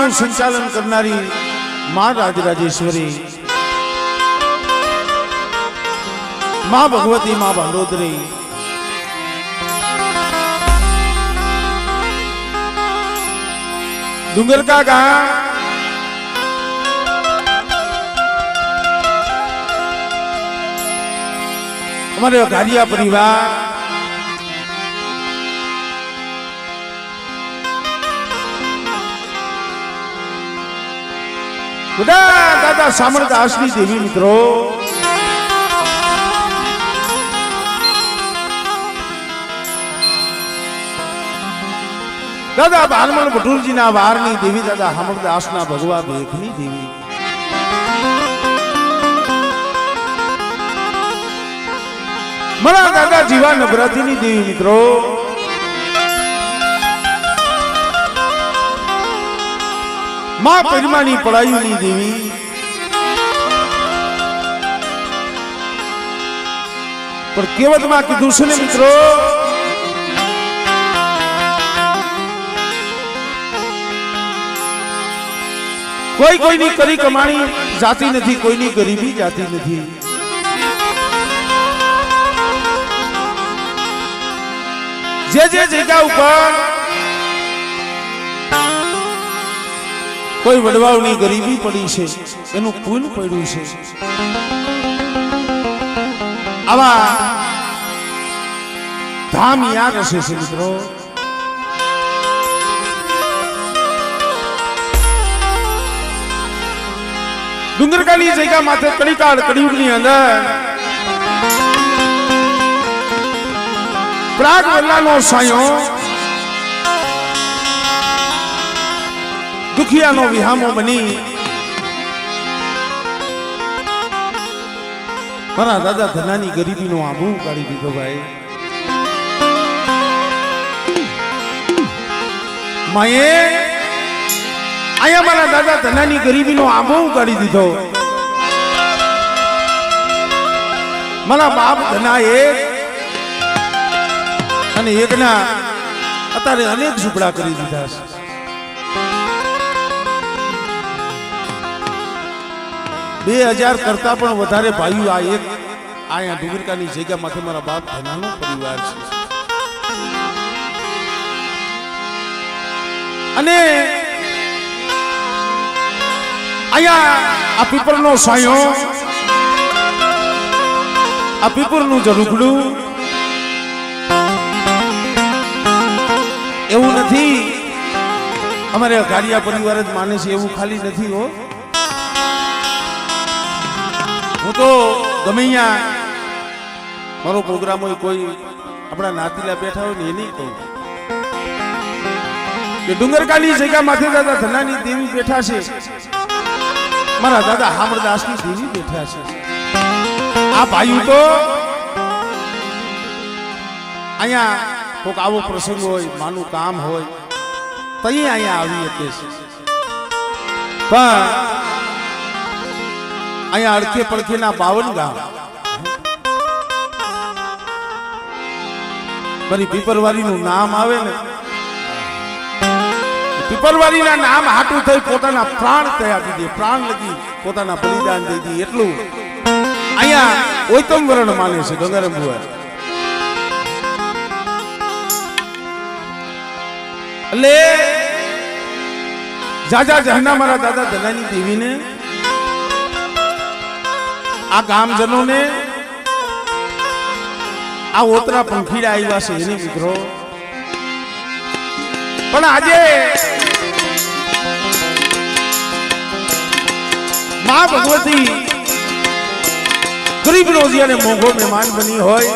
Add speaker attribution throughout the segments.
Speaker 1: નું સંચાલન કરનારી માં રાજરાજેશ્વરી, માં ભગવતી, માં ભાંડોદરી, ડુંગર કાકા, અમારે ઘારિયા પરિવાર, બધા દાદા સામળદાસની દેવી મિત્રો, દાદા બારમણ ભટુરજીના વારની દેવી, દાદા સામળદાસના ભગવા ભેખની દેવી, મારા દાદા જીવા નવરાત્રિની દેવી મિત્રો, માં પરિમાની પડાયુની દેવી, પણ કેવતમાં કીધું છે ને મિત્રો, કોઈ કોઈની કરી કમાણી જાતી નથી, કોઈની ગરીબી જાતી નથી. જે જે જગ્યા ઉપર કોઈ વડવાઓની ગરીબી પડી છે, એનું પુણ્ય પડ્યું છે. આવા ધામ યાદ હશે છે મિત્રો. ડુંગરકાની જગ્યા માથે કડીકાળ કડીયુગની અંદર પ્રાગ વલ્લાનો સાયો, દુખિયાનો વિહામો બની મારા દાદા ધનાની ગરીબીનો આબુ કાઢી દીધો ભાઈ. માએ આયા મારા દાદા ધનાની ગરીબીનો આબુ કાઢી દીધો. મારા બાપ ધના એક અને એકના અત્યારે અનેક ઝૂંપડા કરી દીધા છે. બે 2000 કરતા પણ વધારે ભાઈઓ આ એક અહીંયા ડુંગરકાની જગ્યામાંથી મારા બાપ ધનાનો પરિવાર છે. અને અહીંયા આ પીપળનો સાયો, આ પીપળનું ઝરૂખડું એવું નથી અમારે ઘારિયા પરિવાર જ માને છે એવું ખાલી નથી હો. હું તો ગમે અહીંયા મારો પ્રોગ્રામ હોય, કોઈ આપણા નાતીલા બેઠા હોય ને એ નહીં કહું કે ડુંગરકાની જગ્યા માથે દાદા ધનાની દેવી બેઠા છે, મારા દાદા સામળદાસની દેવી બેઠા છે. આ ભાઈ તો અહીંયા કોઈક આવો પ્રસંગ હોય, માનું કામ હોય તો અહીંયા આવી શકે છે. પણ અહીંયા અડખે પડખેના 52 ગામ મારી પીપરવારીનું નામ આવે ને, પીપરવારીના નામ હાટું થઈ પોતાના પ્રાણ તૈયાર આપી દે, પ્રાણ લગી પોતાના બલિદાન દઈ દે, એટલું અહીંયા ઓયતમ વરણ માને છે ગંગારામ બુઆ. એટલે જાજા જહના મારા દાદા ધનાની દેવીને, આ ગામજનોને, આ ઓતરા પંખીડા આવ્યા છે એને મિત્રો. પણ આજે માં ભગવતી ગરીબ રોજી અને મોંઘો મહેમાન બની હોય,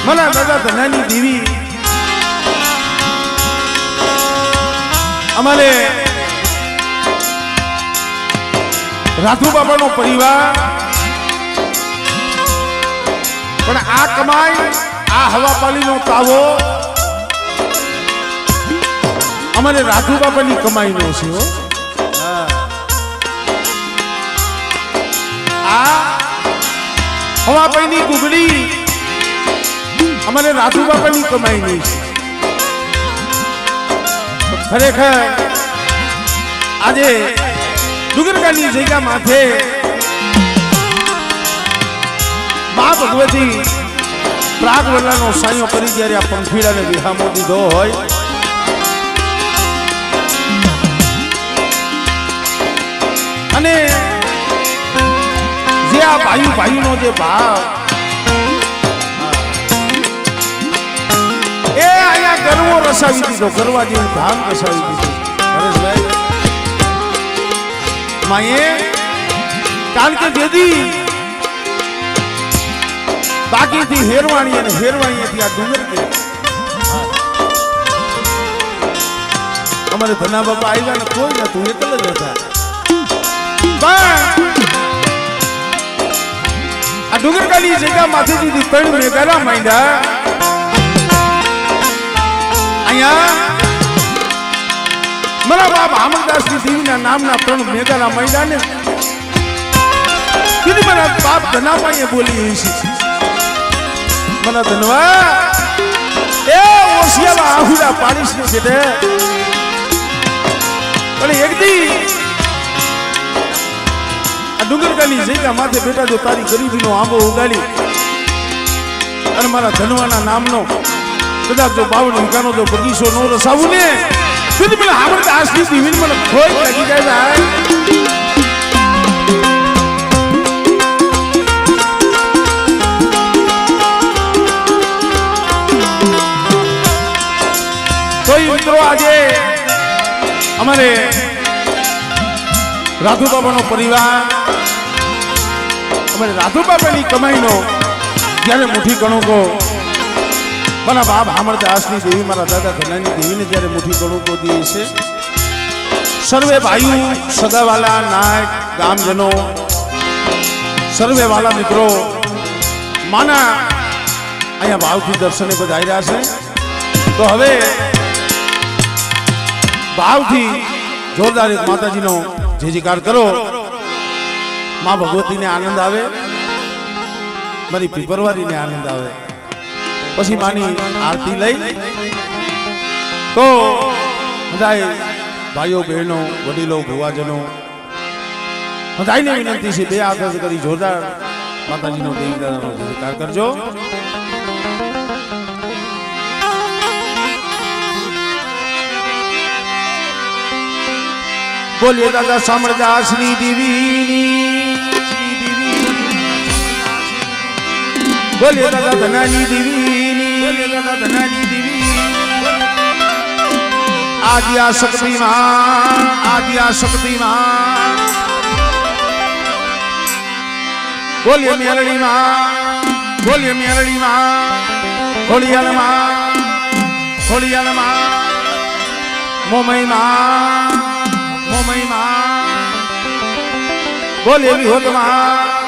Speaker 1: મારા દાદા ધનાની દેવી અમારે રાધુ બાબાનો પરિવાર પણ આ કમાઈ, આ હવાપાલીનો તાવો અમારે રાધુ બાબાની કમાઈનો છે હો. આ હવાપાલીની ગુગડી અમારે રાધુ બાપાની કમાઈ નહીં છે ખરેખર આજે ડુંગરકાની જગ્યા માથે મા ભગવતી પ્રાગવલ્લાનો સાયો કરી જ્યારે આ પંખીડાને વિહામો દીધો હોય અને જે આ ભાઈનો જે ભાવ એ અહીંયા ગરવો રસાવી દીધો ગરવા જેવું ધામ રસાવી દીધું હરેશભાઈ માએ કારણ કે જેદી બાકીથી હેરવાણી અને હેરવાણીથી આ ડુંગર કે અમારે ધના બાપા આવ્યા ને કોઈ નતું એકલ જ હતા આ ડુંગરકાની જગ્યા માંથી ત્રણ મેઘારા માંડ્યા અહીંયા મારા બાપ આમરદાસની દેવીના નામના ત્રણ મેઘારા માંડ્યા ને કીધી મારા બાપ ધનાભાઈએ બોલી છે મને ધનવા એ ઓશિયામાં આહુડા પાડીશ ને બેટે પણ એક દી આ ડુંગરકાની જગ્યા માથે બેટા જો તારી ગરીબીનો આંબો ઉગાડી અને મારા ધનવાના નામનો કદાચ જો 52 વીઘાનો જો બગીચો નો રસાવું ને સુધી મને આવડતા આસની દીવીને મને ખોટ લાગી જાય મિત્રો આજે અમારે રાધુ બાબાનો પરિવાર અમારે રાધુ બાબાની કમાઈનો જ્યારે મુઠ્ઠી કણુકો મારા બાપ હામરદાસની દેવી મારા દાદા ધનાની દેવીને જ્યારે મુઠ્ઠી કણુકો દે છે સર્વે ભાઈઓ સગાવાલા નાયક ગામજનો સર્વે વાલા મિત્રો માના અહીંયા ભાવથી દર્શને પધાર્યા છે તો હવે ભાવથી જોરદાર એક માતાજીનો જયજયકાર કરો માં ભગવતીને આનંદ આવે મારી પીપરવારીને આનંદ આવે પછી માની આરતી લઈ તો બધાય ભાઈઓ બહેનો વડીલો ભુવાજનો બધાયને વિનંતી છે બે હાથ કરી જોરદાર માતાજીનો દેવી દાદાનો જયજયકાર કરજો બોલીએ દાદા સામરદાસની દેવીની બોલીએ દાદા ધનાની દેવીની બોલીએ દાદા ધનાની દેવી આદ્યા શક્તિમાં બોલીએ મેલડીમાં ખોડિયાલમાં મોમઈમાં બોલે વિહોતમાં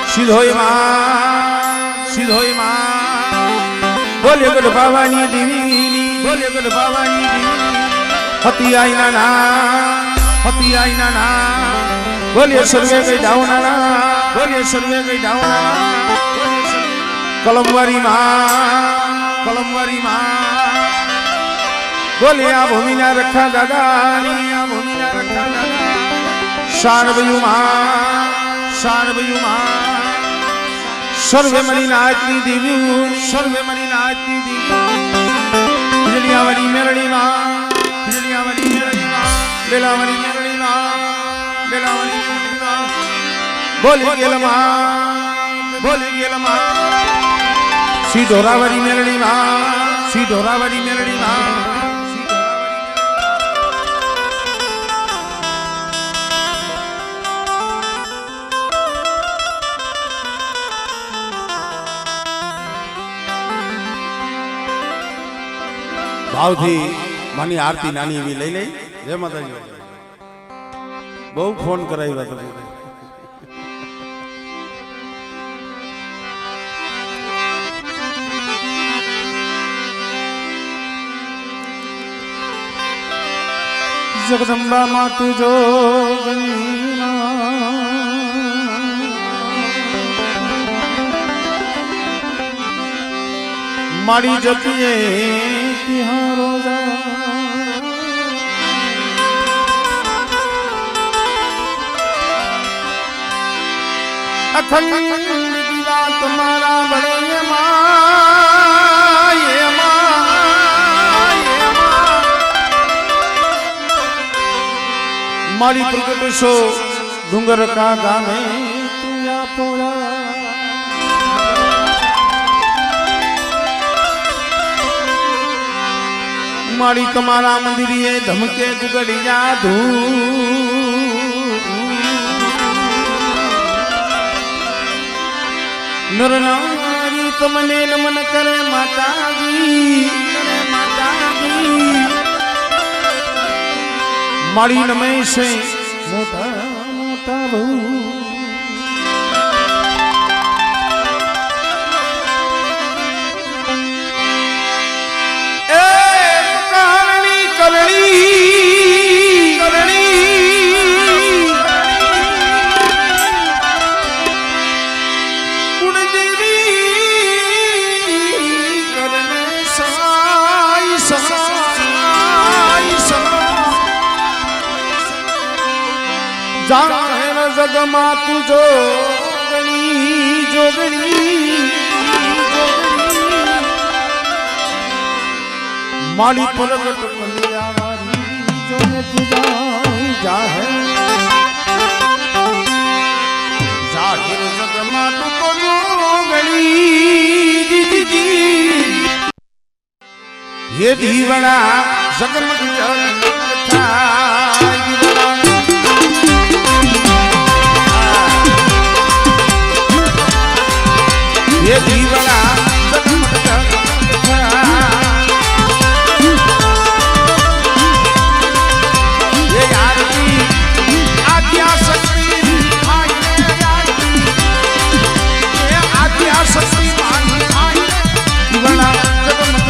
Speaker 1: સિધોયમાં બોલે ગઢ બાવાની દેવી હતી આઈના ના બોલે સર્વે ગઈ ડાવના કલમવારીમાં બોલે આ ભૂમિના રખા દાદા શાનબયુમાં સર્વે મરી નાચની દેવી વીજળિયાવાળી મેરડીમાં બેલાવાળી મેરડીમાં બોલી ગયેલમાં ઢોરાવાળી મેરડીમાં ભાવથી માની આરતી નાની એવી લઈ લઈ જય માતાજી બહુ ફોન કરાવ્યા તમે જગદંબા માતુ જોગણી મારી જતીએ તિહારો અખંડ દીવા તમારા બળે મારી પ્રગટ છો ડુંગર કા ગામે તુયા પોયા મારી તમારા મંદિરે ધમકે ગુગડી જાદુ નર નારી તમને નમન કરે માતાજી મારી નમે છે મોટા મોટા બહુ જાહેર જગમાં તું જોગણી મારી પ્રગટ કલ્યાવારી જોને તુજાઈ જાહેર જગમાં તું તો જોગણી ये दीवना जगमग ये दीवना जगमग ये आरती आद्या शक्ति ये आद्या शक्ति दीवना जगमग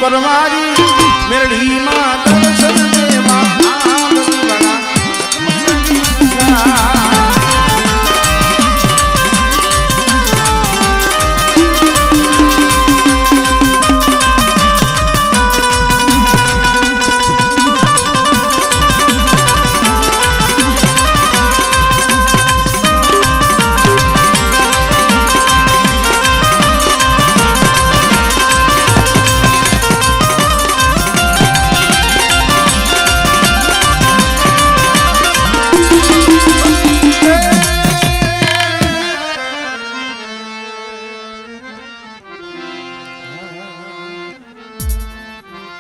Speaker 1: પરમારી મેરડી માં દર્શન દેવા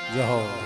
Speaker 1: જય હો